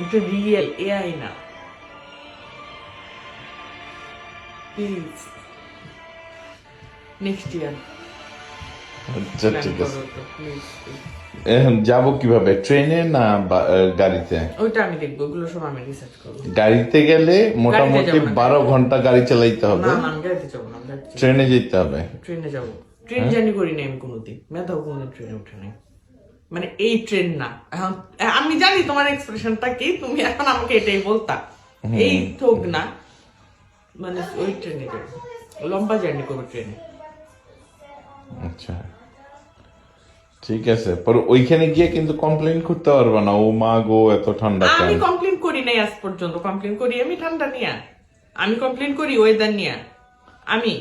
এটা real, AI না। Please next year আচ্ছা ঠিক আছে। প্লিজ। এখন যাবো কিভাবে, ট্রেনে না গাড়িতে? ওইটা আমি দেখবো, ওগুলো সব আমি রিসার্চ করবো। গাড়িতে গেলে মোটামুটি যাবো না, 12 ঘন্টা গাড়ি চালাইতে হবে, না না আমি গাড়িতে যাবো না, আমি গাড়িতে যাবো না। ট্রেনে যেতে হবে। ট্রেনে যাবো, ট্রেন জার্নি করি নাই আমি কোনোদিন, মেধাও কোনোদিন ট্রেনে উঠে নাই, মানে এই ট্রেন না। এখন আমি জানি তোমার এক্সপ্রেশনটা কি, তুমি এখন আমাকে এটাই বলতা, এই ঠোক না, মানে ওই ট্রেনে যাবো, লম্বা জার্নি করবো ট্রেনে। আচ্ছা ঠিক আছে, পর ওইখানে গিয়ে কিন্তু কমপ্লেন করতে পারবে না, ও মা গো এত ঠান্ডা কেন। আমি কমপ্লেন করি নাই আজ পর্যন্ত, কমপ্লেন করি আমি ঠান্ডা নিয়া, আমি কমপ্লেন করি ওয়েদার নিয়া আমি।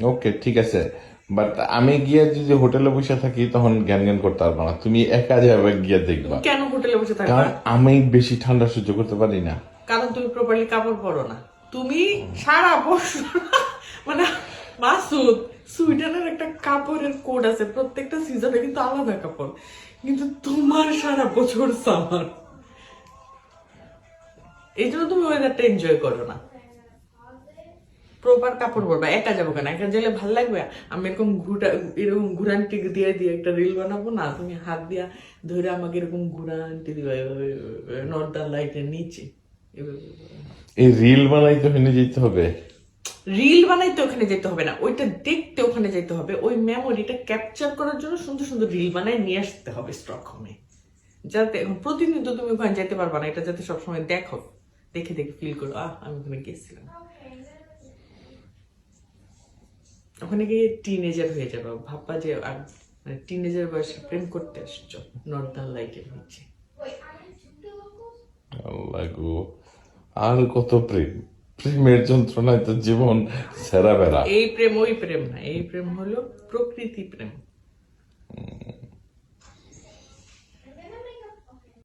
ওকে ঠিক আছে, বাট আমি গিয়ে যদি হোটেলে বসে থাকি তখন জ্ঞান জ্ঞান করতে পারবো না, তুমি একা যাবে গিয়ে দেখবা। কেন হোটেলে বসে থাকবা? কারণ আমি বেশি ঠান্ডা সহ্য করতে পারি না। কারণ তুমি প্রপারলি কাপড় পরো না, তুমি সারা বছর মানে মাসুদ, সুইডেনের একটা কাপড়ের কোড আছে, প্রত্যেকটা সিজনে কিন্তু আলাদা কাপড়, কিন্তু তোমার সারা বছর সামার, এই জন্য তুমি ওয়েদারটা এনজয় করো না। প্রপার কাপড় পরবা, একা যাবো কেন, একা গেলে ভাল লাগবে? আমি এরকম এরকম ঘুরানটি দিয়ে দিয়ে একটা রিল বানাবো না, তুমি হাত দিয়া ধরে আমাকে এরকম ঘুরানটি দিবা নর্দার্ন লাইটের নিচে, এই রিল বানাইতে ওখানে যেতে হবে? রিল বানাইতে ওখানে যেতে হবে না, ওইটা দেখতে ওখানে যেতে হবে, ওই মেমোরিটা ক্যাপচার করার জন্য সুন্দর সুন্দর রিল বানায় নিয়ে আসতে হবে স্টকহোমে, যাতে এখন প্রতিদিন তো তুমি ওখানে যেতে পারবা না, এটা যাতে সবসময় দেখো, দেখে দেখে ফিল করো আমি ওখানে গেছিলাম। ওখানে গিয়ে টিনেজার হয়ে যাবে, ভাববা যে টিনেজার বয়সে প্রেম করতে আসছো নর্দার্ন লাইটের নিচে। আল্লাহ গো, আর কত প্রেম, প্রেমের যন্ত্রণায় তো জীবন সেরা বেড়া। এই প্রেম ওই প্রেম না, এই প্রেম হলো প্রকৃতি প্রেম।